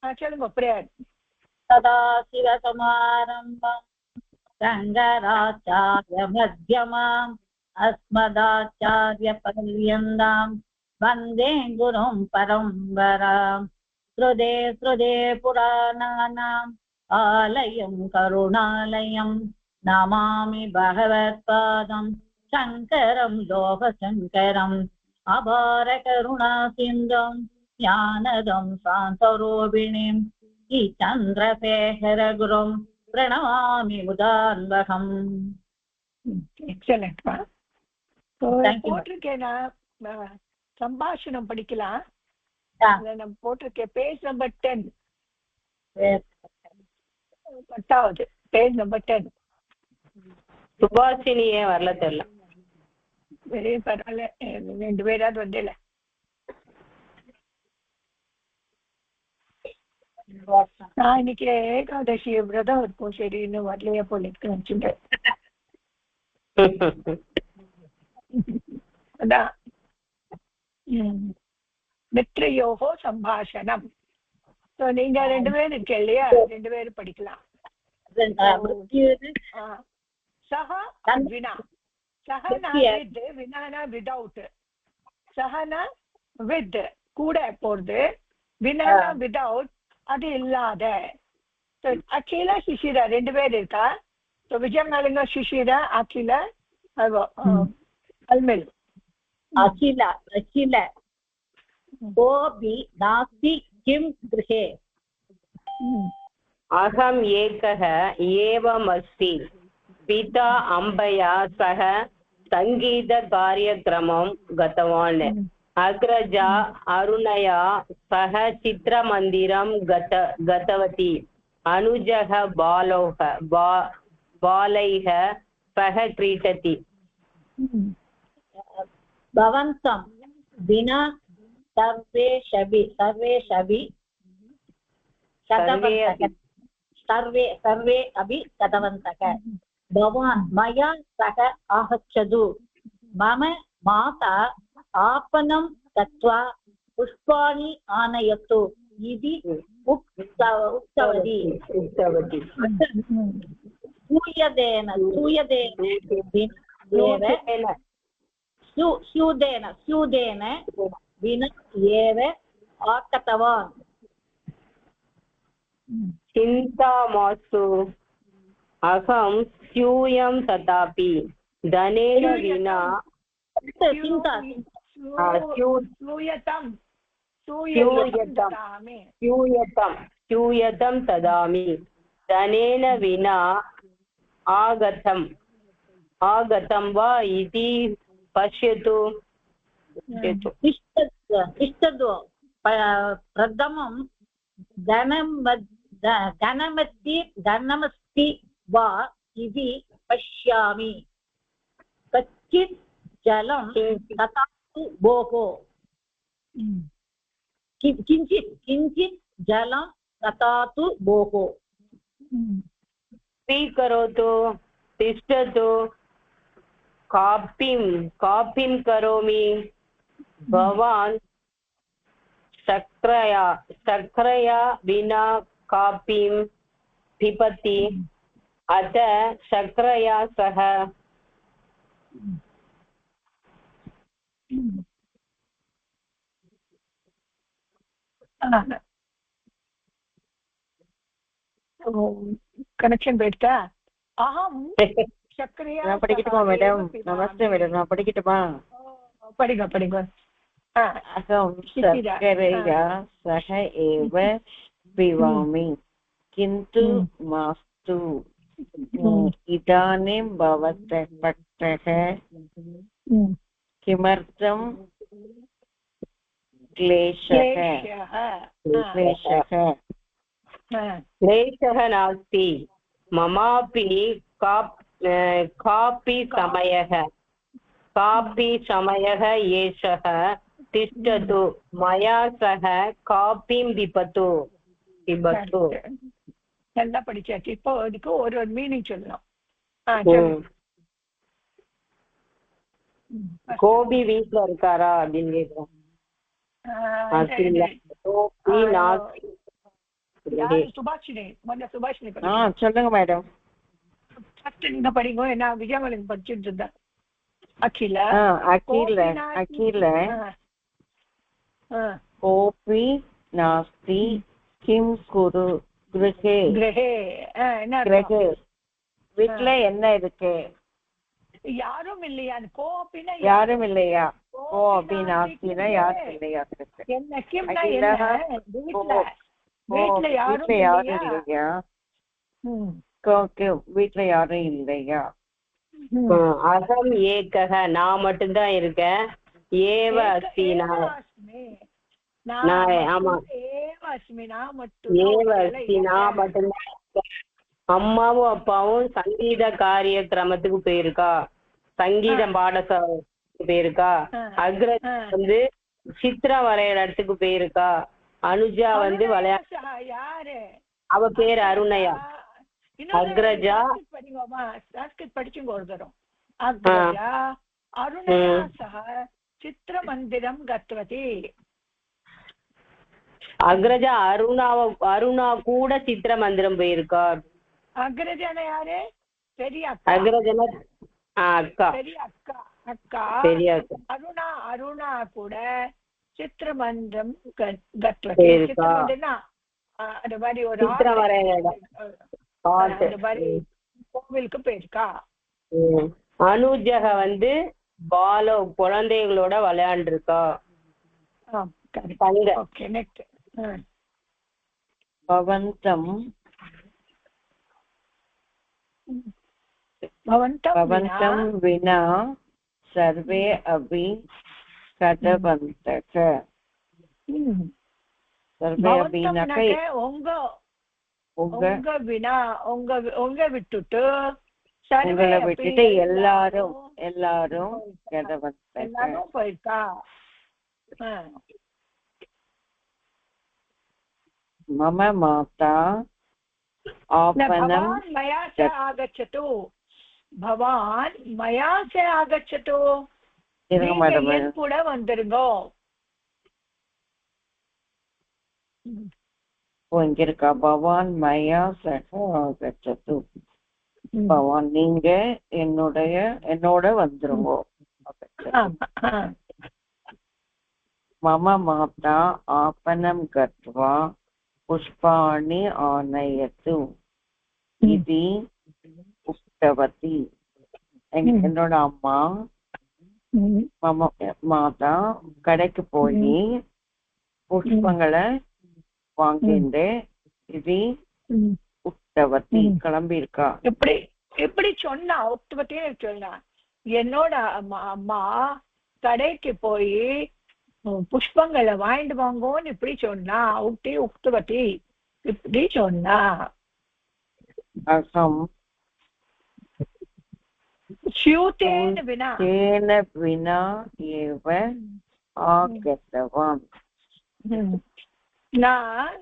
சொல்லுங்க பிரேயர். सदाशिवसमारम्भम् शङ्कराचार्यमध्यमाम् अस्मदाचार्यपर्यन्ताम् वन्दे गुरुं परम्पराम् श्रुते श्रुते पुराणानाम् आलयं करुणालयं नमामि भगवत्पादं शङ्करं लोकशङ्करम् अपारकरुणासिन्धुं ज्ञानदं शान्तरूपिणीम् चन्द्रशेखरगुरुं प्रणमामि मुदान्वहम्. எக்ஸலண்ட். போட்டிருக்கேன் நான் சம்பாஷணம் படிக்கலாம். நம்ம போட்டிருக்கேன் பேஜ் நம்பர் 10. 10வது பேஜ் நம்பர் 10. சுபாஷினியே வரல தெரியல. வெரி பரவாயில்ல, 2 பேராவது வந்தேல. நான் இன்னைக்கு ஏகாதசி விரதம் இருக்கும். சரி இன்னும் வரலையா போல இருக்கு நினைச்சுட்டேன். அதான் மித்ரயோகோ சம்பாஷணம். நீங்க 2 பேரும் இருக்கு இல்லையா, 2 பேரும் படிக்கலாம். சஹா வினா, சஹனா வித், வினானா விதவுட். சஹனா வித் கூட போறது, வினானா விதவுட் அது இல்லாத. அகில சுஷிரா 2 பேர் இருக்கா. விஜயமலிங்க சுஷிரா அகில அல்மெல். अखिल अखिल कोऽपि नास्ति किं गृहे अहम् एकः एवमस्ति पिता अम्बया सह सङ्गीतकार्यक्रमं गतवान् अग्रजा अरुणया सह चित्रमन्दिरं गतवती अनुजः बालैः सह क्रीडति भवन्तं विना सर्वे अपि गतवन्तः भवान् मया सह आगच्छतु मम माता आपणं गत्वा पुष्पाणि आनयतु इति उक्तवती स्यूतेन विना एव आगतवान् चिन्ता मास्तु अहं स्यूयं तथापि धनेन विना स्यूयतं ददामि धनेन विना आगतं वा इति पश्यतु। तिष्ठतु प्रथमं धनमस्ति वा इति पश्यामि कच्चित् जलं ददातु भोः किञ्चित् जलं ददातु भोः स्वीकरोतु तिष्ठतु कापिं करोमि भवान् शर्करया विना कापिं पिबति अत शर्करया सह கனெக்ஷன் போயிட்டா. அஹம் சர்க்கரையா படிக்கட்டுமா மேடம்? நமஸ்தே மேடம், நான் படிக்கட்டுமா? படிங்க. अहं शर्करया सह एव पिबामि किन्तु मास्तु इदानीं भवतः किमर्थं क्लेशः नास्ति ममापि कापि समयः एषः तिष्ठतु मया सह कापिं पिबतु நல்லா படிச்சாச்சு. இப்போ அதுக்கு ஒரு மீனிங் சொல்லலாம். கோபி வீட்டுல இருக்காரா அப்படின்னு கேக்குறேன். யாரு சுபாஷினி முதல்ல சுபாஷினி சொல்லுங்க மேடம். ஃபர்ஸ்ட் நீங்க படிங்க. என்ன விஜயமலன் படிச்சுட்டு இருந்தா அகில அகில கோபி நாஸ்தி கிம் குரு கிரகே கிரகே வீட்டுல என்ன இருக்கு? யாரும் இல்லையா? கோபினா யாரும் இல்லையா? கோபி நாஸ்தினா யாரும் இல்லையா? என்ன கிம்னா என்ன? வீட்டுல யாரும் இல்லையா? வீட்டுல யாரும் இல்லையா? அகம் ஏகக நான் மட்டும்தான் இருக்கேன். ஏவ அஸ்தி ஆமா ஏவ அஸ்தி நான் மட்டும்தான். அம்மாவும் அப்பாவும் சங்கீத காரியக்கிரமத்துக்கு போயிருக்கா, சங்கீதம் பாடசாலைக்கு போயிருக்கா. அக்ரஜா வந்து சித்திரம் வரைகிற இடத்துக்கு போயிருக்கா. அனுஜா வந்து யாரு? அவ பேரு அருணையா. அக்ரஜா படிச்சுங்க ஒரு தரம். அக்ரஜா அருணயா சஹ சித்திரமந்திரம் கத்வதி. அக்ரஜா அருணா கூட சித்திர மந்திரம் போயிருக்கா. அக்ரஜான யாரு? பெரிய அக்கா. அக்ரஜனா அக்கா. பெரிய அக்கா அக்கா பெரிய அக்கா. அருணா கூட சித்திரமந்திரம் கத்வதி. சித்திரமந்திரம்னா அந்த மாதிரி ஒரு சித்திரம் வரைகிற இடம், கோவிலுக்கு போயிருக்கா. அனுஜக வந்து குழந்தைகளோட விளையாண்டு இருக்கா. பவந்தம் வினா சர்வே அபி கடவந்தக. சர்வே அபினாக்க உங்க வினா உங்க விட்டுட்டு உங்களை விட்டுட்டு எல்லாரும் போயிருக்கா. मम माता आपनं मया से आगच्छतु. भवान मया से आगच्छतु. என் கூட வந்துருங்கோ. இங்க இருக்கா பவான் மயா சக ஆகச்சது. பவான் நீங்க என்னோட வந்துருங்கோ. मम माता आपनं गत्वा पुष्पाणि आनयतु इति उक्तवती. என்னோட அம்மா மாதா கடைக்கு போய் புஷ்பங்களை வாங்கிட்டு இது உக்தவதி கிளம்பி இருக்கா. எப்படி சொன்னா? உக்தவத்தின்னு சொன்னா என்னோட அம்மா கடைக்கு போய் புஷ்பங்களை வாங்கிட்டு வாங்கோன்னு இப்படி சொன்னா. உக்தவதி இப்படி சொன்னா. அகம் ஸ்யூதேன வினா ஏவ ஆகதவான். நான்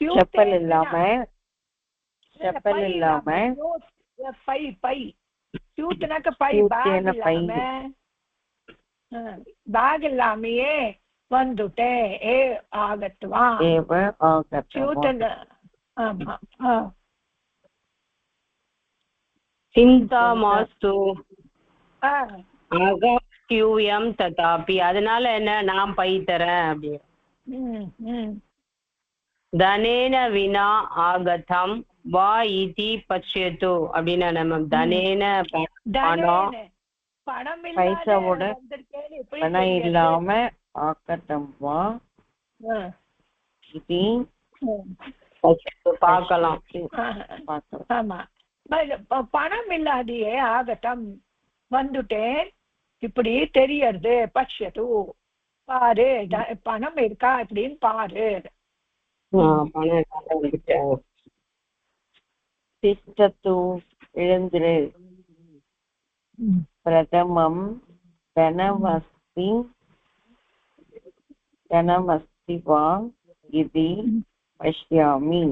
செப்பல் இல்லாம பை ஸ்யூத்தனாக்க பை பேக் இல்லாமையே வந்துட்டேன். ஆகத்துவான். ஆமா. சிந்தா மாஸ்து அகம் ததாபி. அதனால என்ன, நான் பை தரேன் அப்படி. தனேன வினா ஆகதம் வா இதி பச்யது அப்படின்னா நம்ம தனேன பைசாவோட பணம் இல்லாம ஆகதம் வா இதி பார்க்கலாம். ஆமா, பணம் இல்லாதையே ஆகட்டம் வந்துட்டேன் இப்படி தெரியறது. பட்சத்து பாரு, பணம் இருக்கா அப்படின்னு பாரு. திஷ்டத்து எழுந்திரு. பிரதமம் தனமஸ்தி வா இதி பஷ்யாமி.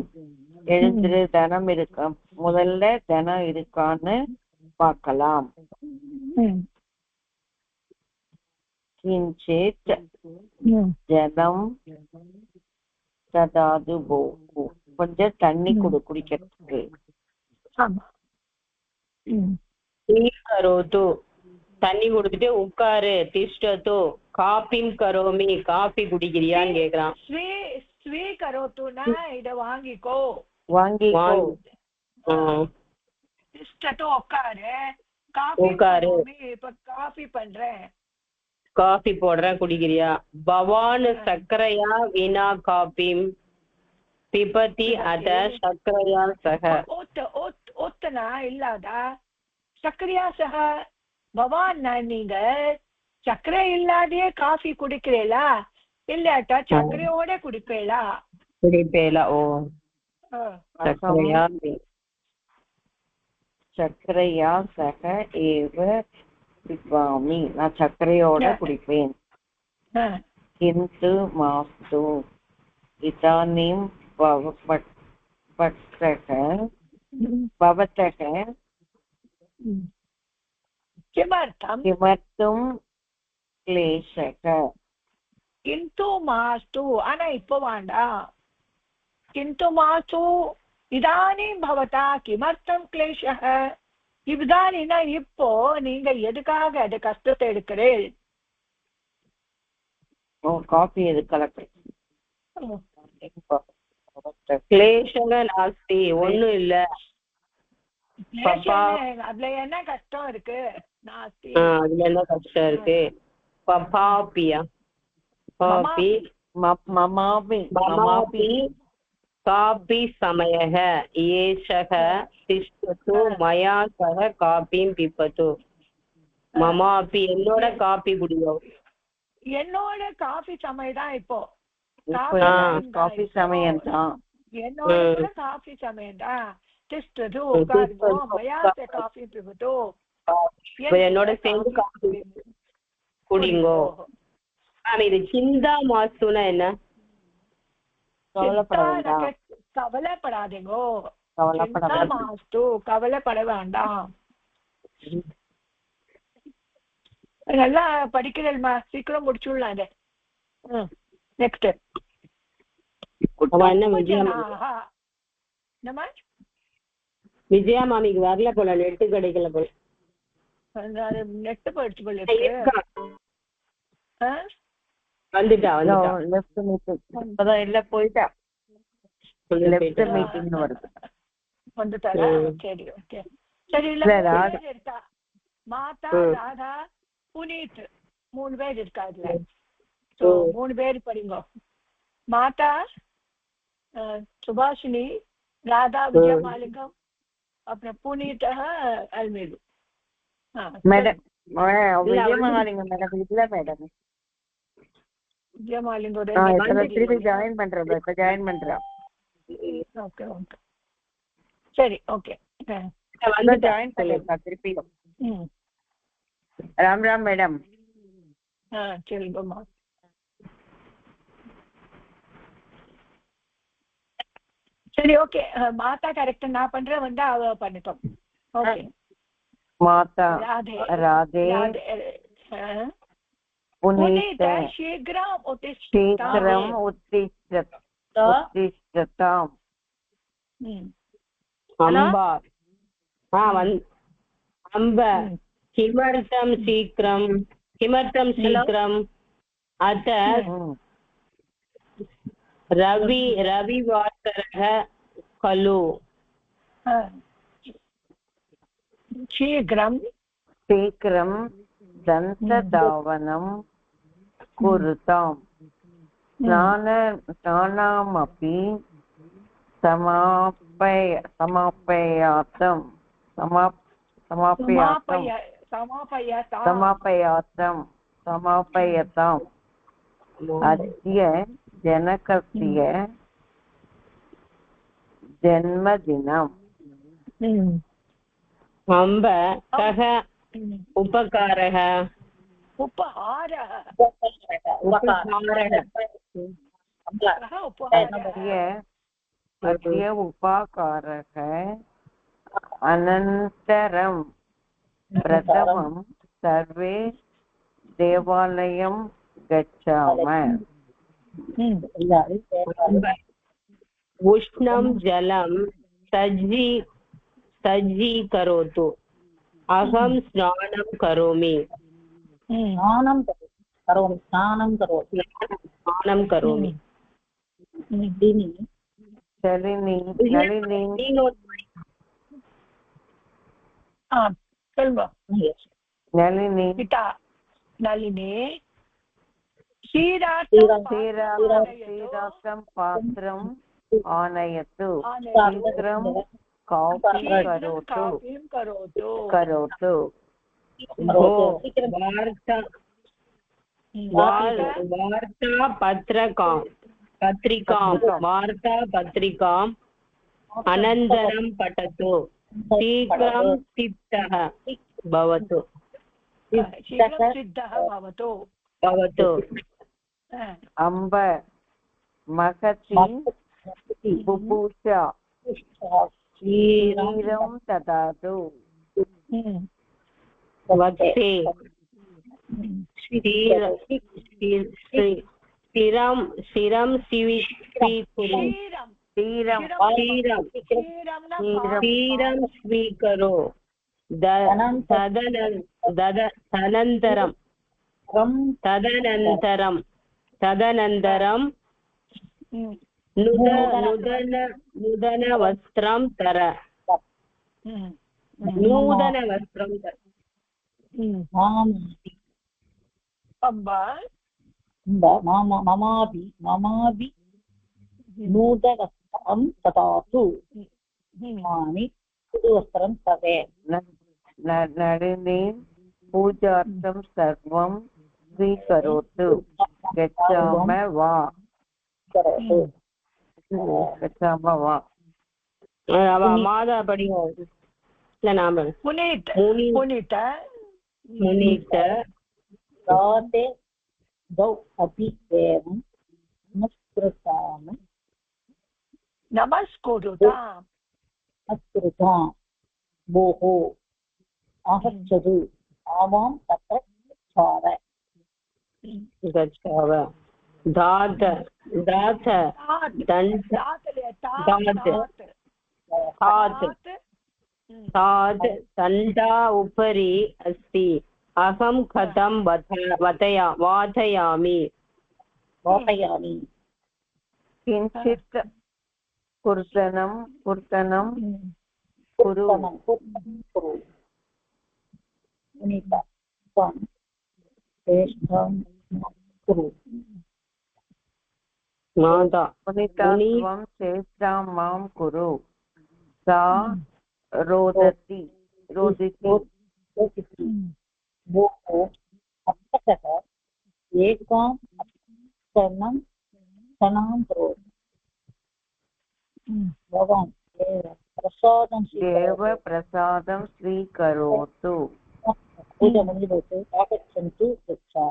எழுந்திரு, தனம் இருக்கா, முதல்ல தனம் இருக்கான்னு பார்க்கலாம். கிஞ்சித் ஜலம் ததாது போகு கொஞ்சம் தண்ணி குடிக்கிறதுக்கு. ஆமா. கரோத்து தண்ணி குடுத்துட்டு உட்காரு. திஷ்டத்து காப்பிம் கரோமி காபி குடிக்கிறியான்னு கேக்குறான். ஸ்வீ கரோத்துனா இத வாங்கிக்கோ. திஷ்டத்து உட்காரு. உட்காரு. இப்ப காபி பண்றேன். காபி போடுறேன் குடிக்கிறியா? பவான் சக்கரையா வினா காபிம் பிபதி அத சக்கரையா சக. ஓத்தனா இல்லாதா சக்கரையா சக. பவான் நீங்க சக்கரை இல்லாதே காஃபி குடிக்கிறீங்களா இல்லாட்டா சக்கரையோட குடிப்பேளா? ஓ சக்கரையா சக ஏவ பிபாமி நான் சக்கரையோட குடிப்பேன். கிந்து மாஸ்து இதானீம் பவதக கிமர்த்தம் क्लेशः किन्तु मास्तु आना इप्पो वाण्डा किन्तु मास्तु इदानीं भवता किमर्थं क्लेशः इदानीं इप्पो நீங்க எதுக்காக அது கஷ்டத்தை எடுக்கிறீர்கள்? காபி எது கலக்கிறேன்? क्लेशः नास्ति ஒண்ணும் இல்ல. அதுல என்ன கஷ்டம் இருக்கு? நாஸ்தி அதுல என்ன கஷ்டம் இருக்கு? பபாபியா காபி மமாபி காபி சமயः ஏஷः திஷ்டது மயா சக காபிம் பிபது. மமாபி என்னோட காபி குடியோ. என்னோட காபி சமயம் தான் இப்போ. காபி சமயம் தான். என்னோட காபி சமயம் தான். திஷ்டது உட்கார்ந்தோ மயா சக காபி பிபது. என்னோட சேர்ந்து காபி குடிங்கோ. இது சிந்தா மாசுனா என்ன? கவலைப்படாதீங்கோ. மாஸ்து கவலைப்பட வேண்டாம். நல்லா படிக்கிறேன்மா, சீக்கிரம் முடிச்சுடலாம் இத. நெக்ஸ்ட் விஜயா மாமிக்கு வரல போல, நெட்டு கிடைக்கல போல. நெட்டு போயிடுச்சு போல. வந்துட்டா இல்ல போயிட்டா மீட்டிங் வருது. வந்துட்டாரா? சரி ஓகே. சரி இருக்கா மாதா ராதா புனீத் 3 பேர் இருக்கா இதுல. 3 பேர் படிங்க. மாதா சுபாஷினி, ராதா விஜயமாலிங்கம், அப்புறம் புனீத் அல்மேலு. மேடம் விஜயமாலிங்கம் மேடம் இல்ல மேடம். விஜயமாலிங்கம் திருப்பி ஜாயின் பண்றேன். இப்ப ஜாயின் பண்றேன். ஓகே ஓகே சரி ஓகே. ஜாயின் பண்ணிருக்கா திருப்பி. ராம் ராம் மேடம். சரிங்கம்மா. சரி ஓகே. மாதா கரெக்டா நான் பண்றேன், வந்து அவ பண்ணிட்டோம். ஓகே. மாதா ராதே புனீத சீக்கிரம் உத்திஷ்டதாம். அம்பா அம்ப கிமர்த்தம் சீக்கிரம் அத ரவிவாசரः खलु. शीघ्रं दन्तधावनं कुरुताम्. स्नानमपि समापयातं. अद्य जनकस्य जन्मदिनम्. अम्ब कः उपकारः? अद्य उपाकारः. अनन्तरं प्रथमं सर्वे देवालयं गच्छामः. எல்லாரும் சேர்ப்பாங்க. உஷ்ணம் ஜலம் सज्जीकरोतु अहं स्नानं करोमि ஸ்நானம் கரோமி ஸ்நானம் கரோமி स्नानं करोमि தினி நளினி சொல்வா நளினி பிதா நளினி क्षीरार्थं पात्रम् आनयतु शीघ्रं काफी करोतु वार्तापत्रिकाम् अनन्तरं पठतु शीघ्रं सिद्धः भवतु अम्ब महती बुभुक्षा क्षीरं ददातु वत्से क्षीरं स्वीकरो तदनन्तरं नूतनवस्त्रं तर नूतनवस्त्रं ममाभि नूतनवस्त्रं ददातु मामि पुदुवस्त्रं तवे नलिनी पूजार्थं सर्वं स्वीकरोतु गच्छामः वा माता पढ़ियो नाम पुनीत राते द्वौ अपि एवं नमस्कुरुतां भोः आगच्छतु आवां तत्र गच्छाव दात दण्डा उपरि अस्ति अहं कथं वातयामि किञ्चित् कुर्तनं कुरु माता पुनीता त्वं चेष्टां मां कुरु सा रोदति भोः अप्पतः एकां क्षणां करोतु भवान् प्रसादं स्वीकरोतु पूजा मुनिभवतु आगच्छन्तु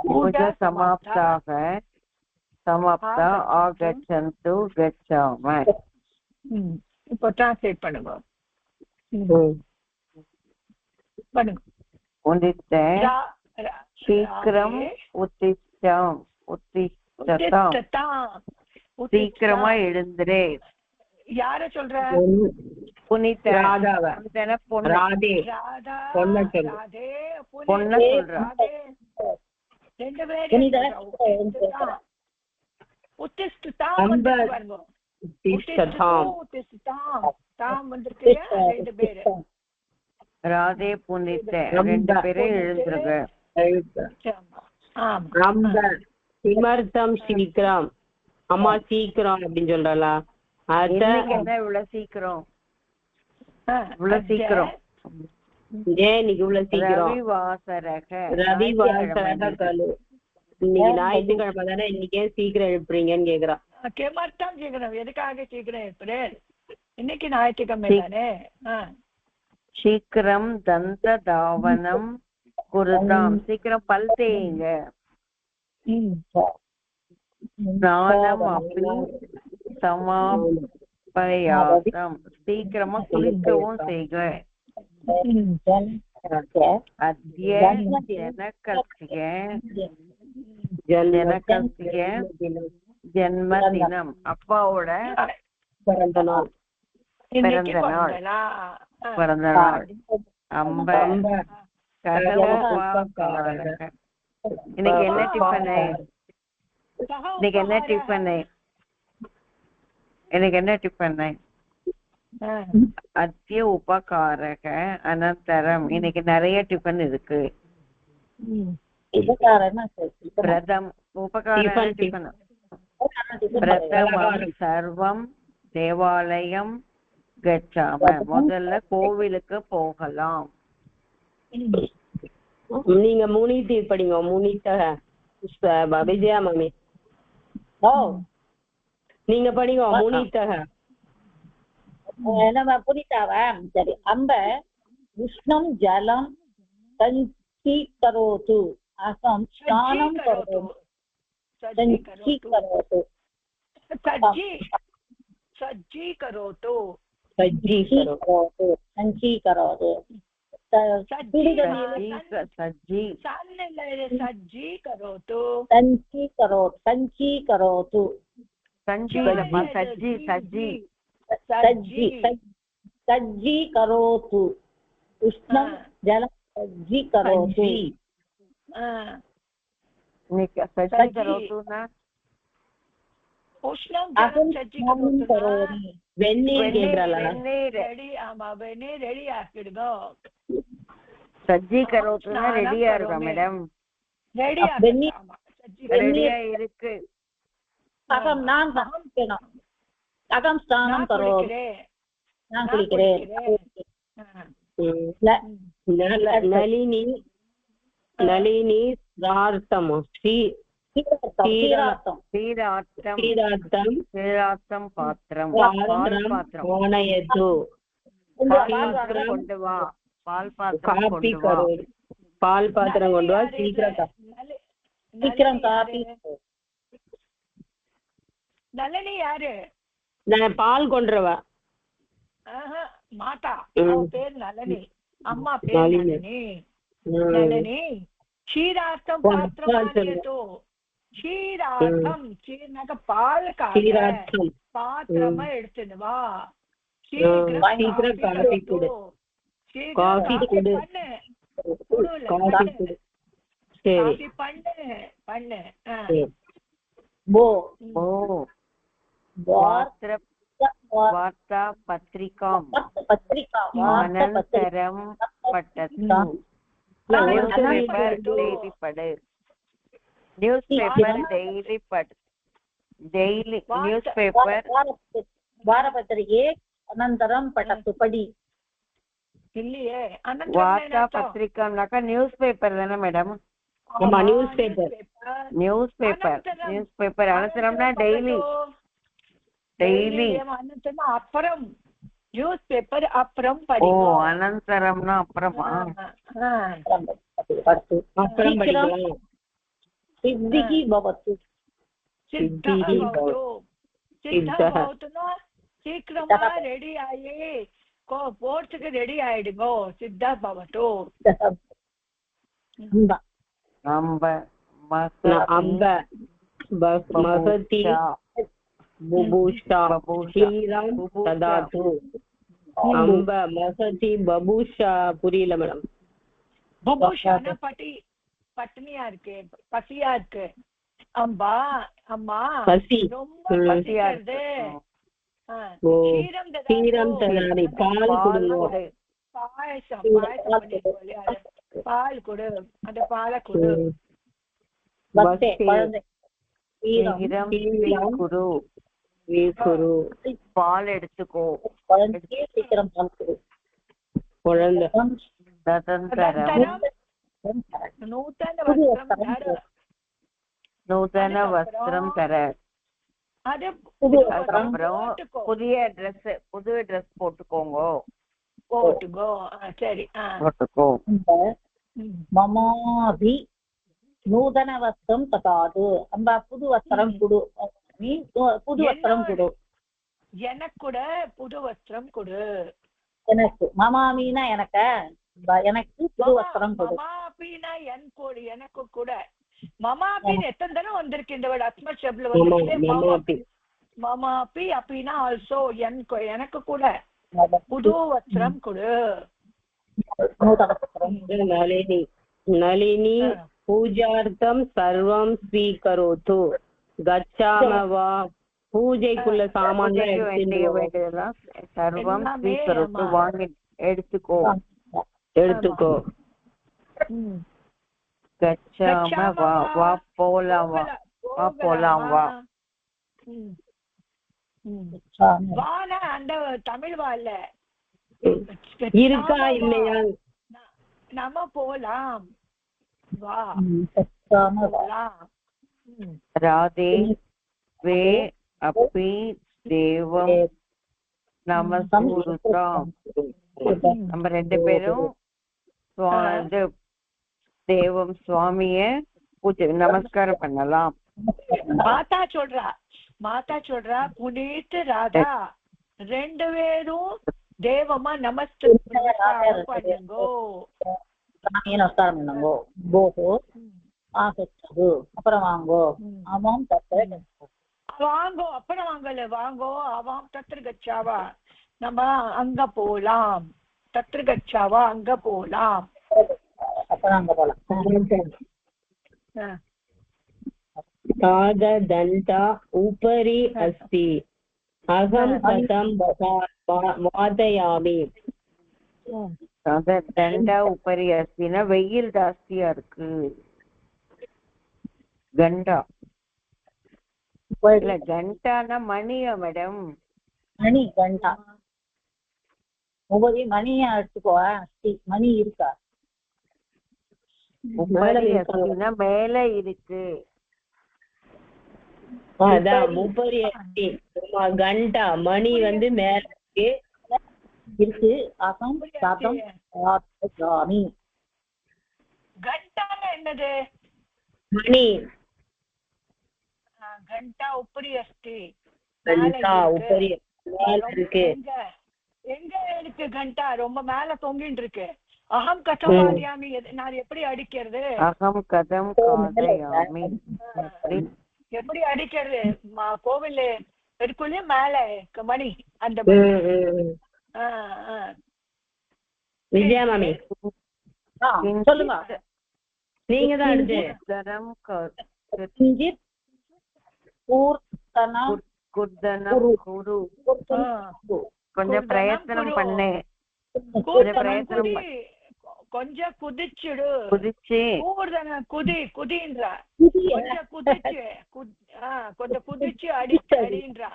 पूजा समाप्ता आगच्छन्तु गच्छामः இப்போ டிரான்ஸ்லேட் பண்ணுங்க சீக்கிரம் உத்திஷ்டாம் சீக்கிரமா எழுந்துரு யார சொல்ற புனித பொண்ண சொல்ற ரெண்டு பேரும் ராதே புனித ரெண்டு பேரும் எழுந்துருங்க கிமர்த்தம் சீக்கிரம் அம்மா சீக்கிரம் அப்படின்னு சொல்றா இவ்வளவு சீக்கிரம் ஏன் இன்னைக்கு இவ்வளவு சீக்கிரம் ரவிவாசரக கலு இன்னைக்கு ஞாயிற்றுக்கிழமை தானே இன்னைக்கே சீக்கிரம் எழுப்புறீங்கன்னு கேக்குறான் கிமர்த்தம் சீக்கிரம் எதுக்காக சீக்கிரம் எழுப்புறேன் இன்னைக்கு ஞாயிற்றுக்கிழமை தானே சீக்கிரம் தந்த தாவனம் குருதாம் சீக்கிரம் பல் தேயுங்க ஸ்நானம் அப்படி சமாபயாசம் சீக்கிரமா குளிக்கவும் செய்க அத்ய ஜனகஸ்ய ஜென்மதினம் அப்பாவோட பிறந்த நாள். இன்னைக்கு பிறந்த நாள். பிறந்த நாள். பிறந்த நாள். அம்ப கதக உபகாரக. இன்னைக்கு என்ன டிஃபனு? இன்னைக்கு என்ன டிஃபனு? எனக்கு என்ன டிஃபனு? அத்திய உபகாரக அனந்தரம். இன்னைக்கு நிறைய டிஃபன் இருக்கு. பிரதம் உபகார டிஃபன். பிரதமம் சர்வம் தேவாலயம் கச்சாம. முதல்ல கோவிலுக்கு போகலாம். நீங்க முனித்தி படிங்க. முனித்த விஜயா மாமி நீங்க படிங்க. முனித்தக புனிதாவா? சரி. அம்ப உஷ்ணம் ஜலம் சஞ்சீகரோது. அகம் ஸ்நானம் கரோது. சஞ்சீகரோது. சஜ்ஜீகரோது. சஞ்சீகரோது. சஞ்சீகரோது. சஜ்ஜீகரோது. சஞ்சீகரோது. சஞ்சீகரோது. சஜ்ஜீகரோது. உஷ்ணம் ஜலம் சஜ்ஜீகரோது. வெந்நீர் கேக்குறாளா? ரெடி ஆக்கிடுங்க. சஜ்ஜீகரோதுனா ரெடியா இருக்கா மேடம்? ரெடியா இருக்கு. அகம் நான் அகம் ஸ்நானம் கரோது. நான் குளிக்கிறேன். நளினி நளினி ஸ்ரார்த்தம் ஸ்ரீரார்த்தம் பாத்திரம் ஓனயது. கொண்டு வா பால் பாத்திரம் கொண்டு வா. சீக்கிரம் காபி. நளினி யாரு? நான் பால் கொண்டுவா. மாட்டா. பேர் நளினி. அம்மா பேர் நளினி. நளினி க்ஷீரார்த்தம் பாத்திரமானியதோ. க்ஷீரார்த்தம் க்ஷீர்னாக்க பால் பாத்திரமா எடுத்துன்னு வா. சீக்கிரம் காபி கொடு. காபி கொடு. சரி பண்ணு. வார்த்தா பத்ரிகாம் அனந்தரம் பட்டத்து. நியூஸ் பேப்பர் டெய்லி படு. நியூஸ் பேப்பர் டெய்லி படு. டெய்லி நியூஸ் பேப்பர் வாரபத்திரிகை அனந்தரம் பட்டத்து படி. இல்லையே. வார்த்தா பத்திரிகாம்னாக்கா நியூஸ் பேப்பர் தானே மேடம்? ஆமா நியூஸ் பேப்பர். நியூஸ் பேப்பர் அனந்தரம்னா டெய்லி. அப்புறம் நியூஸ் பேப்பர் அப்புறம் ஓ படிங்க. அனந்தரம்னா அப்புறமா? அப்புறம் படிக்கலாம். சித்திகி பவத்து. சீக்கிரமா ரெடி ஆகி போர்ட்ஸுக்கு ரெடி ஆயிடுங்கோ. சித்தா பவத்து. அம்ப மகதி புபூஷா ஸ்ரீராம் ததாது. அம்ப மகதி பபூஷா புரியல மேடம். பபூஷானா பட்டினியா இருக்கு, பசியா இருக்கு. அம்பா அம்மா பசி ரொம்ப பசிக்கிறது. க்ஷீரம் ததாமி பால் கொடுங்க. பாயசம் பால் கொடு. அந்த பாலை கொடு. பால் எடுத்துக்கோ. சீக்கிரம் பால் கொடு. குழந்தை நூதன வஸ்திரம் தர. அதுக்கப்புறம் புது ட்ரெஸ் போட்டுக்கோங்க. சரி போட்டுக்கோ. மமாபி நூதன வஸ்திரம் ததாது. அந்த புது வஸ்திரம் கொடு. புது வஸ்திரம் கொடு. எனக்கு கூட புது வஸ்திரம் கொடு. எனக்கு மமாமினா எனக்கு புது வஸ்திரம் கொடு. மமாபினா என் கொடு. எனக்கு கூட மமாபின்னு எத்தனை தடவை வந்திருக்கு இந்த வேர்டு அஸ்மத் ஷப்ல வந்திருக்கு. மமாபி. மமாபி அப்படின்னா ஆல்சோ எனக்கு கூட புது வஸ்திரம் கொடு. நளினி நளினி பூஜார்த்தம் சர்வம் ஸ்வீகரோது. கச்சாம வா. பூஜைக்குள்ள சாமான்கள் வேண்டியதெல்லாம் சர்வம் ஸ்வீகரோது வாங்கி எடுத்துக்கோ. கச்சாம வா. வா போலாம் வா. வா போலாம் வா. வானா அந்த தமிழ் வால்ல இருக்கா இல்லையா? நம்ம போலாம் வா. ராதே வே அப்பி தேவம் நமஸ்குருதாம். நம்ம 2 பேரும் தேவம் சுவாமிய பூஜை நமஸ்காரம் பண்ணலாம். மாதா சொல்றா புனித் ராதா 2 பேரும் தேவமா நமஸ்காரம் பண்ணுங்கோ. நமஸ்காரம் பண்ணுங்கோ. போகோ ஆகச்சது அப்புறம் வாங்கோ. ஆமாம் தத்திர வாங்கோ அப்புறம் வாங்கல வாங்கோ. ஆவாம் தத்திர கச்சாவா நம்ம அங்க போலாம். தத்திர கச்சாவா அங்க போலாம். அப்புறம் அங்க போலாம். தாததண்டா உபரி அஸ்தி. அகம் கதம் வாதயாமி. தண்டா உபரி அஸ்தினா வெயில் ஜாஸ்தியா இருக்கு. கண்டா இல்ல கண்டானா மணியா மேடம்? மணி கண்டா உபரி மணியா எடுத்துக்கோ. மணி இருக்கா? உபரி அஸ்தினா மேல இருக்கு. அதான் உபரி அஸ்தி. கண்டா மணி வந்து மேல இருக்கு. அகம் கதம் வாதயாமி. கண்டால என்னது? மணி. கண்டா உப்பரி அஸ்தி. உபரி இருக்கு. எங்க இருக்கு கண்டா? ரொம்ப மேல தொங்கிட்டு இருக்கு. அகம் கதம் வாதயாமி நான் எப்படி அடிக்கிறது? அகம் கதம் வாதயாமி எப்படி அடிக்கிறது? கோவில் இருக்குள்ளே மேல மணி அந்த விஜயா மாமி சொல்லுங்க. நீங்க தான் அடிச்சு கொஞ்சம் பிரயத்தனம் பண்ணு. கொஞ்சம் குதிச்சுடு. குதின்றா கொஞ்சம் குதிச்சு அடின்றா.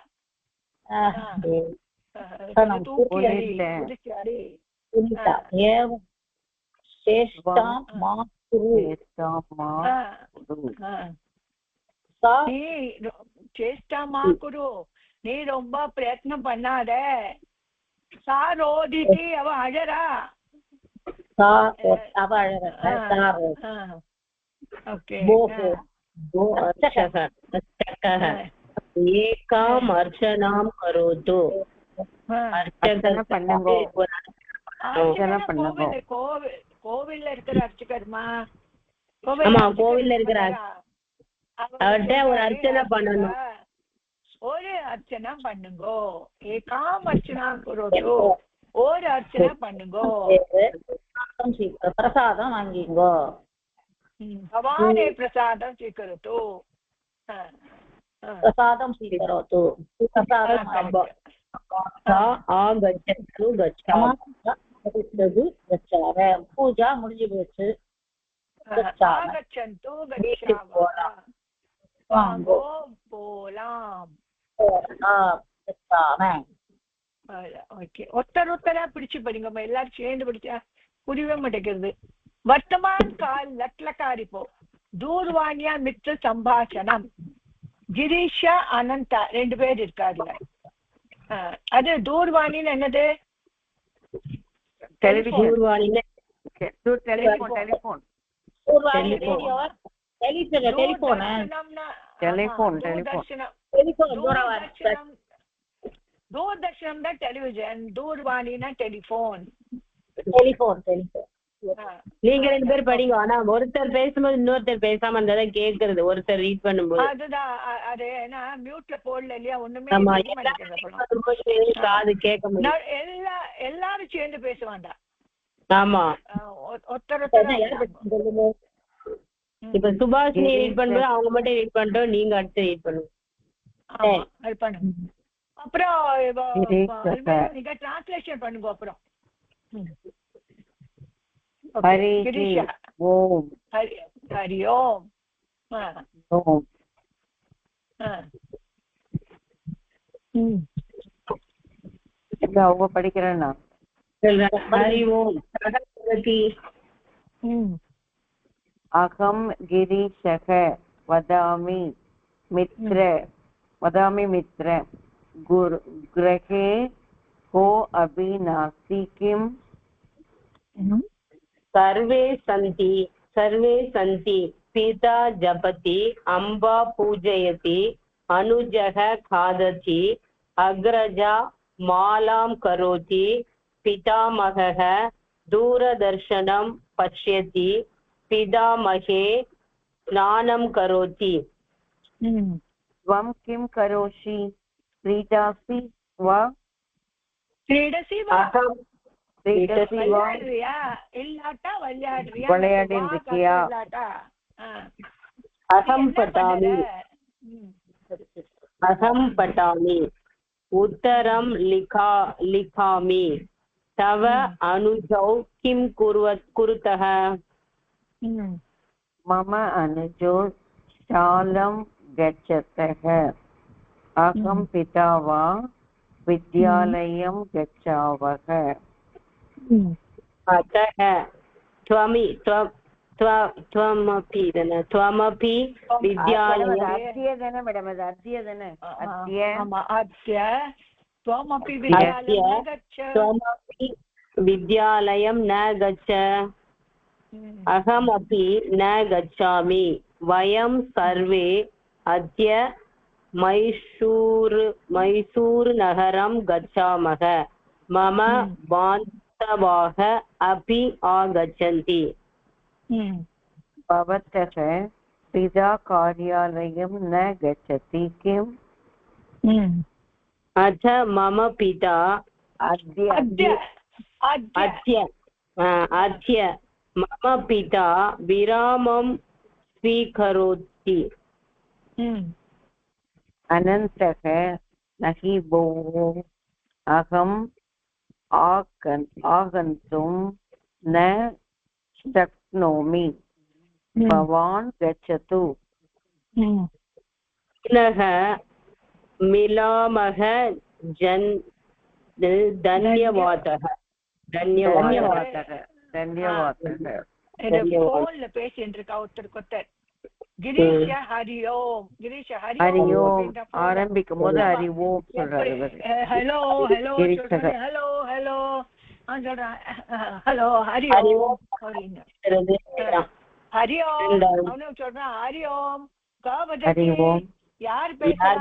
நீ ரொம்ப பிரயத்னம் பண்ணாத. சாரோதிட்டி அவ அழறா. ஏகாம் அர்ச்சனாம் கரோது. அர்ச்சனை பண்ணுங்க. கோவில்ல இருக்கிற அர்ச்சகர்மா. ஆமா கோவில்ல இருக்கிற அவர்கிட்ட ஒரு அர்ச்சனை பண்ணணும். ஒரு அர்ச்சனை பண்ணுங்கோ. ஏகாம் அர்ச்சனா கரோது. ஒரு அர்ச்சனை பண்ணுங்கோ. பிரசாதம் வாங்கிங்கோ. பவானே பிரசாதம் ஸ்வீகரோது. பிரசாதம் ஸ்வீகரோது. பூஜா முடிஞ்சு போச்சு. வாங்கோ போலாம். ஒருத்தரா பிடிச்சு படிங்க. எல்லாரும் சேர்ந்து படிச்சா புரியவே மாட்டேங்கிறது. வர்த்தமான் கால் லட்லக்காரி போ. தூர்வாணியா மித்ர சம்பாஷணம். கிரீஷா அனந்தா 2 பேர் இருக்காருல. அது தூர்வாணின்னு என்னது? தூர்தர்ஷனம் தான் டெலிவிஷன். தூர்வாணினா டெலிபோன். நீங்க 2 பேர் படிங்க. ஆனா ஒருத்தர் பேசும்போது இன்னொருத்தர் பேசாம இருந்தாதான் கேக்குறது, ஒருத்தர் ரீட் பண்ணும்போது. அதுதான் அது ஏன்னா மியூட்ல போடல இல்லையா, ஒண்ணுமே ஆமா, தெரிய மாட்டேங்குது. அப்புறம் காது கேட்க முடியும். எல்லாரும் சேர்ந்து பேச வேண்டாம். ஆமா, ஒருத்தர் இப்ப சுபாஷினி ரீட் பண்ணும்போது அவங்க மட்டும் ரீட் பண்ணிட்டோம், நீங்க அடுத்து ரீட் பண்ணுங்க. அப்புறம் நீங்க டிரான்ஸ்லேஷன் பண்ணுங்க. அப்புறம் ஹரி ஓம். ஹரி ஓம். அவங்க படிக்கிறேன்னா ஹரி ஓம். அகம் கிரீஷக வதாமி மித்ர கிரகே கோ அபி நாஸ்தி கிம். सर्वे सन्ति पिता जपति अम्बा पूजयति अनुजः खादति अग्रजा मालां करोति पितामहः दूरदर्शनं पश्यति पितामहे स्नानं करोति. त्वं किं करोषि? क्रीडासि वा? अहं पठामि उत्तरं लिखामि. तव अनुजौ किं कुरुतः? मम अनुजौ शालां गच्छतः. अहं पिता वा विद्यालयं गच्छावः. अतः त्वमपि विद्यालयं न गच्छ. अहमपि न गच्छामि. वयं सर्वे अद्य मैसूरुनगरं गच्छामः. मम बान्धवाः अपि आगच्छन्ति. भवतः पिता कार्यालयं न गच्छति किम्? अथ मम पिता अद्य मम पिता विरामं स्वीकरोति. अनन्तः नहि भोः, अहम् आगन्तुं न शक्नोमि. भवान् गच्छतु. पुनः मिलामः. धन्यवादः. பேசிட்டு இருக்கா ஒருத்தருக்கு. கிரீஷ ஹரி ஓம். கிரீஷ ஹரி ஓம் ஆரம்பிக்கும் போது ஹரி ஓம் சொல்றாரு. ஹலோ ஹலோ ஹலோ ஹலோ சொல்றேன். ஹலோ ஹரி ஓம் அப்படின்னு ஹரி ஓம் அவனு சொல்றான். ஹரி ஓம் ஹரி ஓம். யார் பேசுறா?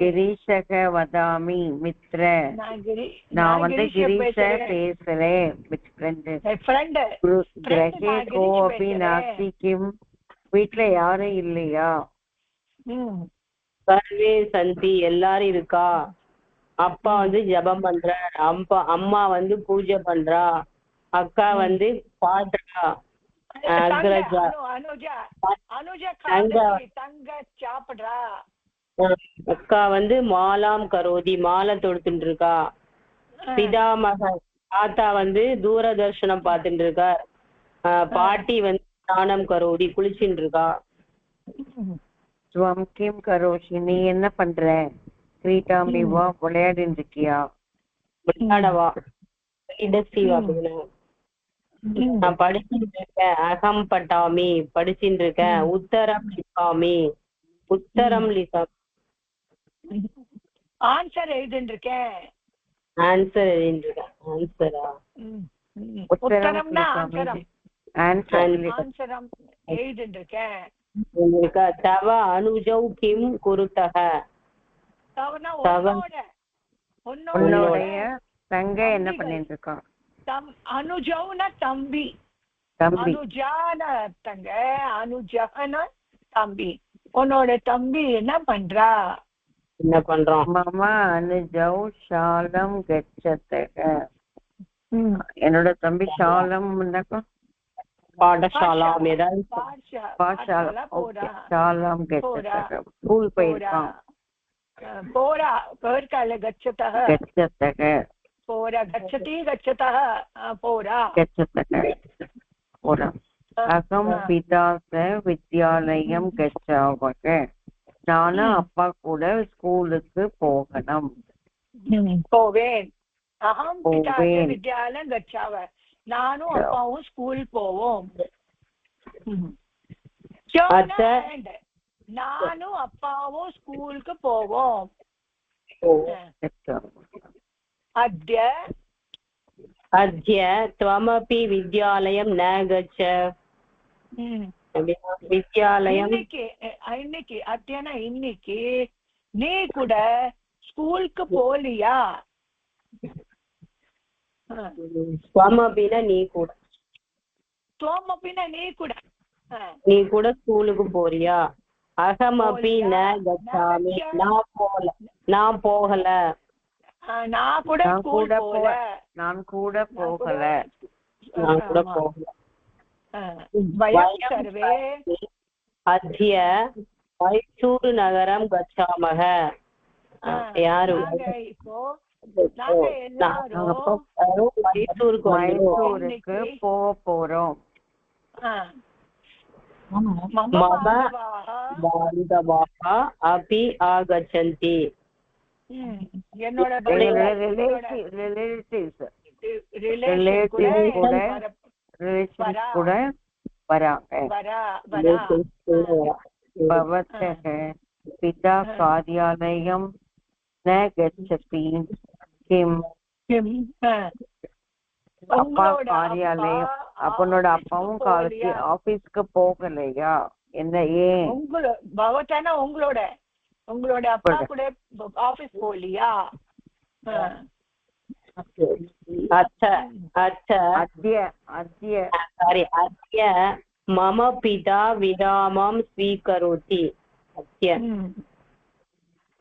கிரீஷக வதாமி மித்ர. நான் வந்து கிரீஷ பேசுறேன். கிரகே கோ அபி நாஸ்தி கிம். வீட்டுல யாரும் இல்லையா? சர்வே சந்தி எல்லாரும் இருக்கா. அப்பா வந்து ஜபம் பண்றார். அம்மா வந்து பூஜை பண்றா. அக்கா வந்து பாடுறா. அக்கா வந்து மாலாம் கரோதி மாலை தொடுத்துட்டு இருக்கா. பிதாமக தாத்தா வந்து தூரதர்ஷனம் பார்த்துட்டு இருக்கார். பாட்டி வந்து ஸ்நானம் கரோதி குளிச்சுட்டு இருக்கா. ஸ்வம் கிம் கரோஷி நீ என்ன பண்ற? கிரீட்டாம்பி வா விளையாடிட்டு இருக்கியா? விளையாடவா நான் படிச்சுட்டு இருக்கேன். அகம் பட்டாமி படிச்சுட்டு இருக்கேன். உத்தரம் லிகாமி ஆன்சர் எழுதிட்டு இருக்கேன். ஆன்சரா உத்தரம்னா ஆன்சரம் எழுதிட்டு இருக்கேன். தவ அனுஜௌ கிம் குருதஹ. உன்னுடைய தங்க என்ன பண்ணிட்டு இருக்கான்? அனுஜவுன தம்பி, தம்பி. அனுஜான தங்க, அனுஜன தம்பி. உன்னோட தம்பி என்ன பண்றா? என்ன பண்றோம்? மம அனுஜௌ ஷாலம் கச்சதக. என்னோட தம்பி ஷாலம் பாடசாலாம் ஏதாவது பாடசாலை போறா. ஷாலம் கச்சதக ஸ்கூல் போயிருக்கான். போறா போர்க்கால கச்சதக கச்சதக போறா கச்சதி கச்சதக போறா கச்சதக போறா. அகம் பிதா ச வித்யாலயம் கச்சாவக. நானும் அப்பா கூட ஸ்கூலுக்கு போகணும். போவேன். அகம் பிதா ச வித்யாலயம் கச்சாவ. நானும் அப்பாவும் ஸ்கூல் போவோம். நானும் அப்பாவும் ஸ்கூலுக்கு போவோம். அத்ய அத்ய त्वमपि विद्यालयं न गच्छ. வித்யாலயம் இன்னைக்கு அத்தியனா இன்னைக்கு நீ கூட ஸ்கூலுக்கு போலியா? त्वमपिना நீ கூட. त्वमपिना நீ கூட. நீ கூட ஸ்கூலுக்கு போறியா? அகமபி ந கச்சாமி. நான் போகல. நான் கூட போகல. நான் கூட போகல. நான் கூட போகல. வயம் சர்வே அத்ய மைசூர் நகரம் கச்சாமக. யாரு? இப்போ நாங்க எல்லாரும் மைசூருக்கு போறோம். மம பாந்தவாः अपि आगच्छन्ति. என்னோட ரிலேட்டிவ்ஸ் கூட வராங்க. பவத்தः பிதா கார்யாலயம் न गच्छति किम? அப்பா காரியாலயம் அப்பனோட அப்பாவும் காலேஜ் ஆபீஸ்க்கு போகலையா? என்ன ஏன்? பவத்தானா உங்களோட அப்பா கூட ஆபீஸ் போகலையா? अच्छा अच्छा अद्य अद्य सारी अद्य मम पिता विरामं स्वीकरोति. अद्य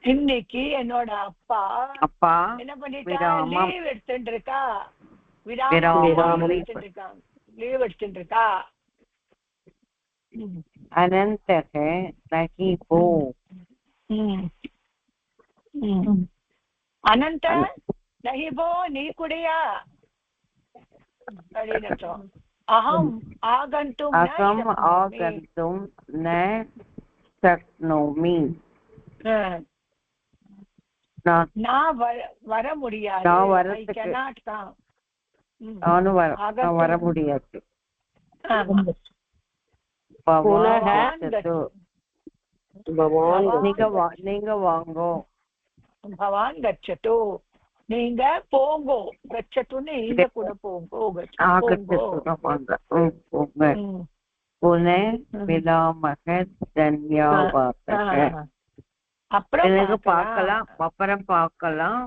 இன்னைக்கு என்னோட அப்பா என்ன பண்ணிட்டா? லீவ் எடுத்துட்டு இருக்கா. லீவ் எடுத்துட்டு இருக்கா. अनन्तः नहीं वो. अनंत नहीं वो நீ கூடயா? अहम् आगन्तुं न शक्नोमि. நான் வர முடியாது. வர முடியாது. நீங்க வாங்கோ. பவான் கச்சது. நீங்க போங்கோ. கச்சதுன்னு நீங்க கூட போங்கோ. விலாமக தன்யவாதக. அப்புறம் பார்க்கலாம்.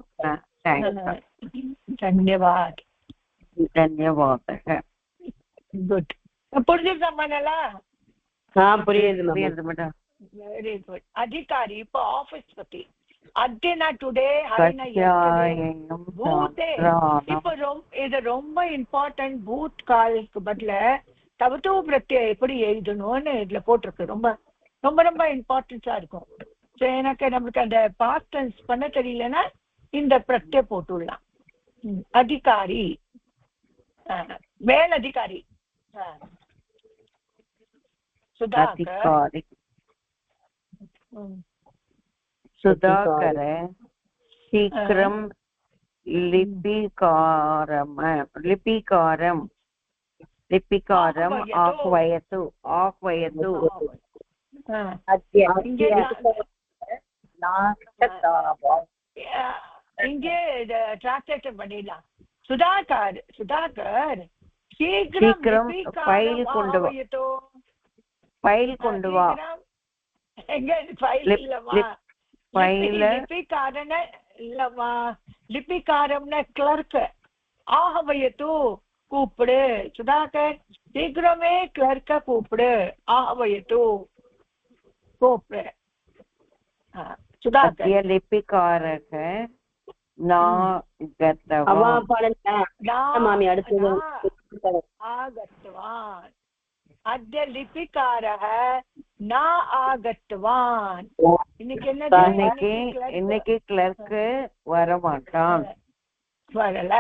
धन्यवाद. धन्यवादः. गुड. புரிஞ்சுக்கமானலா? புரியுது மேடம். Very good. அதிகாரி இப்போ ஆபீஸ் பத்தி அத்தினா டுடே இது ரொம்ப இம்பார்ட்டன்ட். பூத் காலுக்கு பதில தவத்து பிரத்யம் எப்படி எழுதணும்னு இதுல போட்டிருக்கு. ரொம்ப ரொம்ப ரொம்ப இம்பார்ட்டன்ஸா இருக்கும். எனக்கு நம்மளுக்கு அந்த பாஸ்ட் டென்ஸ் பண்ண தெரியலன்னா இந்த பிரத்யம் போட்டுடலாம். அதிகாரி, மேலதிகாரி. சுதாகர சீக்கிரம் லிபிகாரம் ஆஹ்வயது. இங்கே டிரான்ஸ்லேஷன் பண்ணிடலாம். சுதாகர் சீக்கிரம் ஃபைல் கொண்டு வா. எங்க ஃபைல் இல்லவா? லிபிகாரன இல்லவா? லிபிகாரம்னா கிளர்க். ஆஹவயத்து கூப்பிடு. சுதாகர் சீக்கிரமே கிளர்க்க கூப்பிடு. ஆஹவயத்து கூப்பிடு. சுதாகர் अद्य लिपिकारः न गतवान् மாமி அடுத்தது आगतवान्. अद्य लिपिकारः न आगतवान्. இன்னைக்கு கிளர்க் வரமாட்டான். வரல.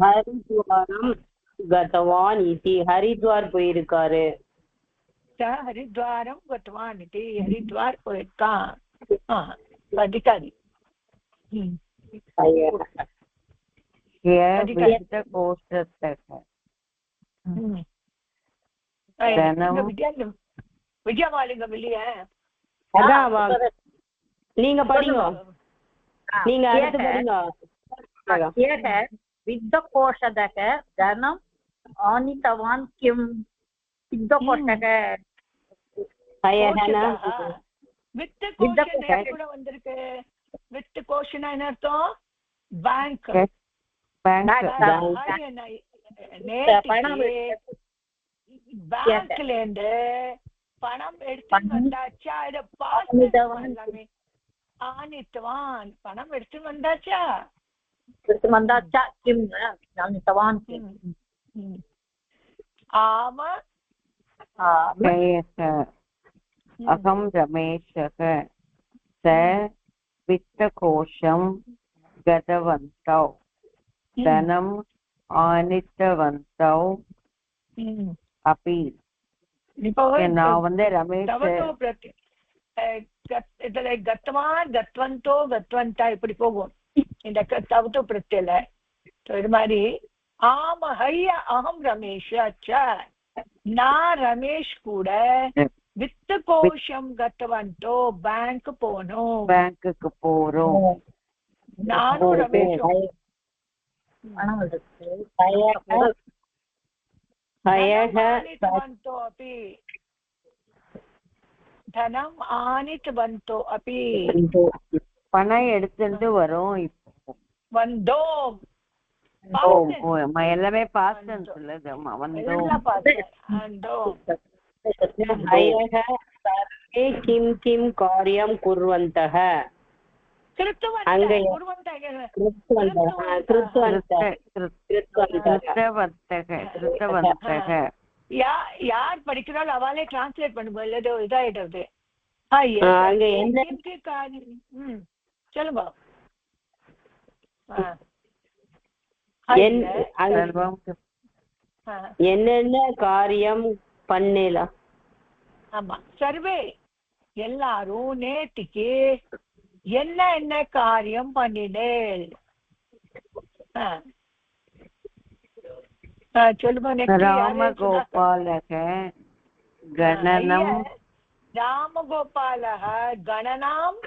ஹரித்வாரம் கதவான் இதி. ஹரித்வார் போயிருக்காரு. ஹரித்வாரம் கதவான் இதி. ஹரித்வார் போயிருக்கான். அதிகாரி விஜயமாலிங்கம் இல்லையா? நீங்க படிங்க. நீங்க அடுத்து படிங்க. वित्तकोषतः धनम् आनीतवान् किं? वित्तकोषतः வித்து கூட வந்திருக்கு. வித்து கோஷனா என்ன அர்த்தம்? பேங்க். பேங்க்ல இருந்து பணம் எடுத்து வந்தாச்சா? இத எல்லாமே ஆனித்தவான். பணம் எடுத்து வந்தாச்சா? वन्दाचा किं ज्ञानितवान् किम्? आम अहं रमेशः स वित्तकोशं गतवन्तौ धनम् आनीतवन्तौ अपि. நான் வந்து ரமேஷ் இதுல கத்வான் கத்வந்தோ கத்வந்தா இப்படி போகும். இந்த தவத்து பிரத்யல இது மாதிரி. ஆம ஹைய அகம் ரமேஷ். அச்சா நான் ரமேஷ் கூட வித்து கோஷம் கத்தவந்தோ பேங்க் போனோம். பேங்க்குக்கு போறோம். நானும் ரமேஷும் தனம் ஆனித்வந்தோ அப்பி. பணம் எடுத்துட்டு வரோம். வந்தோம். எல்லாமே பாஸ்ட் சொல்லுதுமா. வந்தோம். கிம் கிம் காரியம் குர்வந்தः. யார் படிக்கிறாள் அவளே டிரான்ஸ்லேட் பண்ணுங்க. இல்ல இதாயிடுறது. சொல்லுங்க. என்னென்ன காரியம் பண்ணலாம்? ஆமா, சர்வே எல்லாரும் நேற்றுக்கு என்ன என்ன காரியம் பண்ணினேன் சொல்லுங்க. ராமகோபாலக கணனம். ராமகோபாலः கணனாம்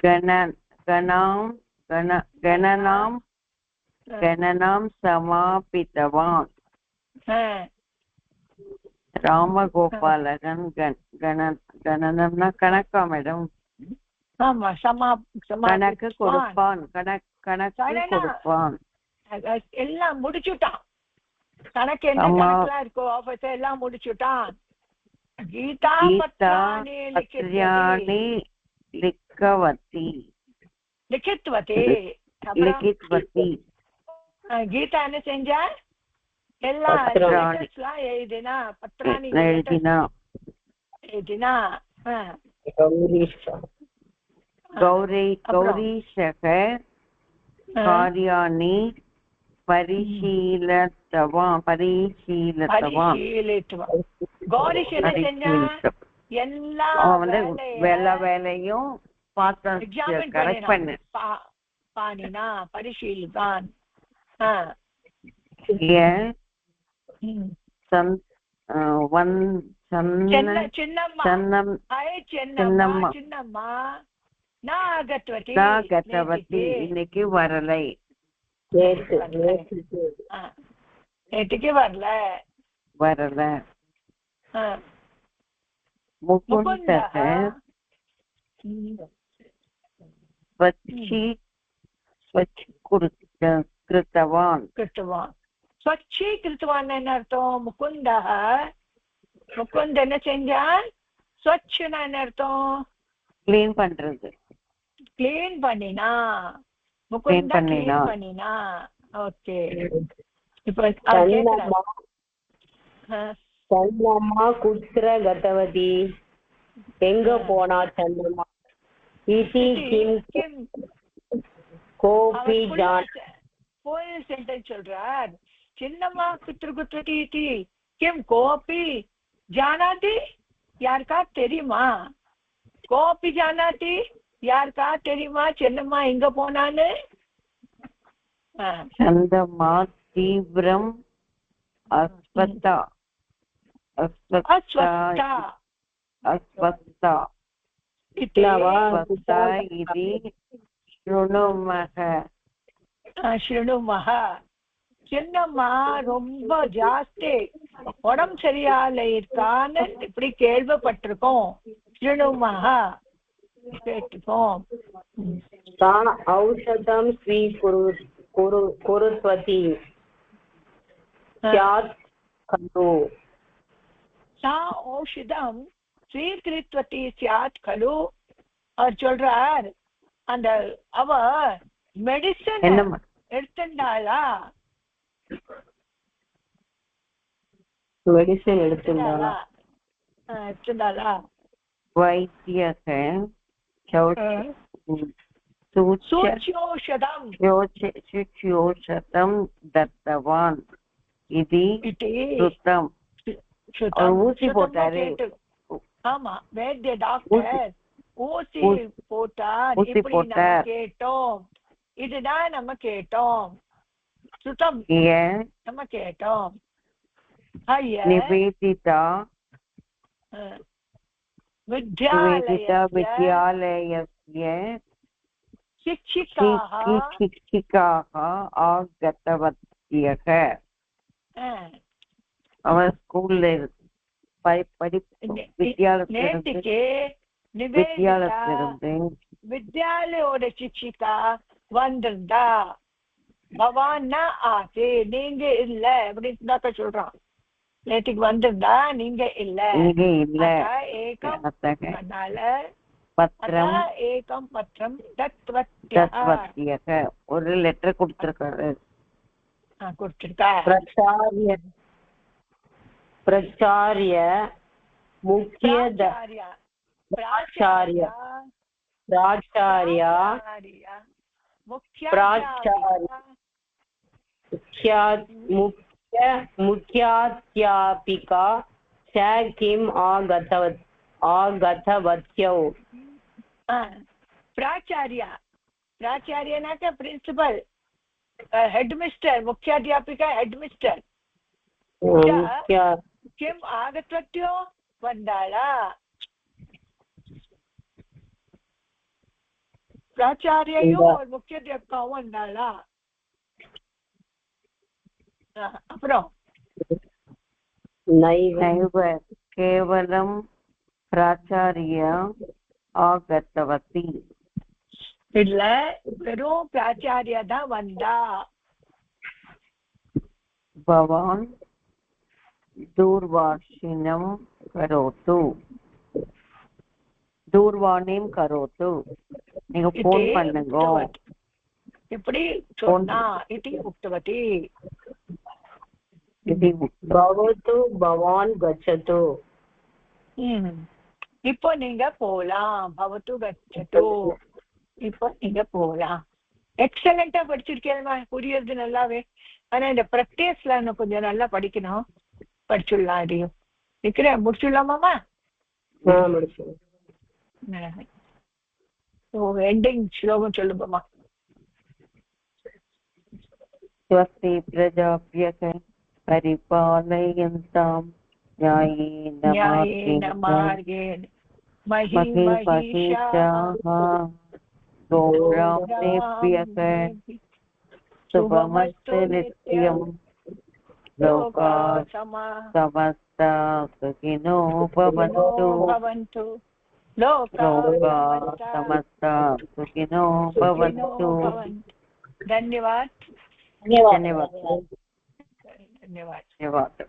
गणनां समापितवान्. ராமகோபாலகன் கணனம்னா கணக்கா மேடம்? ஆமா, கணக்கு கொடுப்பான். கணக்கு கொடுப்பான். எல்லாம் முடிச்சுட்டான். கணக்கு என்ன கணக்குலாம் இருக்கோ ஆபீஸ் எல்லாம் முடிச்சுட்டான். கீதா பத்ராணி லிக்கவதி. கீதா என்ன செஞ்சா? எல்லாம் எழுதினா. பத்ராணி எழுதினா. கௌரீஷக காரியாணி பரிசீலித்தவான். கௌரிஷ் என்ன செஞ்சா? எல்லா வேலையும் கரெக்ட் பண்ணு. பானினா பரிசீலித்தான். சின்னம்மா நாகத்வதி இன்னைக்கு வரலை. நேற்றுக்கு வரல. முகுந்தக कृतवान् स्वच्छीकृतवान् என்ன அர்த்தம்? முகுந்தः முகுந்த் என்ன செஞ்சான்? ஸ்வச்னா என்ன அர்த்தம்? க்ளீன் பண்றது. கிளீன் பண்ணினா. முகுந்த கிளீன் பண்ணினா. ஓகே. இப்போ சந்திரமா குத்ர கதவதி, எங்க போனா சந்திரமா? இதி கிம் கோபி ஜான். ஃபுல் சென்டென்ஸ் சொல்றார். சின்னம்மா குத்ர குத்ரதி இதி கிம் கோபி ஜானாதி, யாருக்கா தெரியுமா? கோபி ஜானாதி, யாருக்கா தெரியுமா சின்னம்மா எங்க போனான்னு? சந்தமா தீவிரம் அஸ்வஸ்தா ஸ்ருணுமஹ. சின்னம்மா ரொம்ப ஜாஸ்தி உடம்பு சரியால இருக்கான்னு இப்படி கேள்விப்பட்டிருக்கோம். ஸ்ருணுமஹ கேட்டுக்கோம். ஔஷதம் ஸ்வீகுருஸ்வதி ஸ்யாத் खलु. सा औषधம் ஸ்வீகிருத்வதி ஸ்யாத் खलु. அவர் சொல்றார், அந்த அவ மெடிசன் எடுத்துட்டாளா? மெடிசன் எடுத்துட்டாளா? வைத்தியக சூச்யோஷதம் தத்தவான் இது சுத்தம். ஊசி போட்டாரு. ஆமா, வைத்திய டாக்டர் ஊசி போட்டார். இப்படி நம்ம கேட்டோம். இதுதான் நம்ம கேட்டோம். சுத்தம் நம்ம கேட்டோம். நிவேதிதா வித்யாலயஸ்ய शिक्षिकाः आगतवत्यः. அவன் ஸ்கூல்ல வித்யாலயோட சிக்ஷிகா வந்திருந்தா. பவான் ஆசே, நீங்க இல்ல அப்படின்னு சொல்றான். நேற்றுக்கு வந்திருந்தா, நீங்க இல்ல. ஏகம் பத்திரம் ஏகம் பத்திரம் தத்வத்யக. ஒரு லெட்டர் கொடுத்திருக்காரு. பிரச்சாரிய முக்கிய मुख्याध्यापिका स किम् आगतवत्यौ. प्राचार्य प्रिंसिपल, हेडमिस्टर, मुख्याध्यापिका हेडमिस्टर. किम् आगतवत्यो वन्दाला. प्राचार्ययो और मुख्याध्यापिका वन्दाला. அப்புறம் கேவலம் பிராச்சாரிய ஆகத்தவதி. இல்ல, வெறும் பிராச்சாரியா தான் வந்தா. பவான் தூர்வாஷினம் கரோத்து. தூர்வாணிம் கரோத்து, நீங்க போன் பண்ணுங்க. எப்படி சொன்னா? இது உக்தவதி. பவது பவான் கச்சது. இப்போ நீங்க போலாம். பவது கச்சது, இப்போ நீங்க போலாம். எக்ஸலண்டா படிச்சிருக்கேன், புரியுது நல்லாவே. ஆனா இந்த பிரக்டிஸ்ல இன்னும் கொஞ்சம் நல்லா படிக்கணும். படிச்சுடலாம். இதையும் நிக்கிறேன். முடிச்சுடலாமாமா? எண்டிங் ஸ்லோகம் சொல்லுங்கம்மா. ஸ்வஸ்தி பிரஜாப்யக பரிபாலயந்தாம் न्यायेन मार्गेण महिषाः गोब्राह्मणेभ्यः शुभमस्तु नित्यं। लोकाः समस्ताः सुखिनो भवन्तु। लोका समस्ता सुखिनो भवन्तु। धन्यवाद। धन्यवाद। धन्यवाद। धन्यवाद।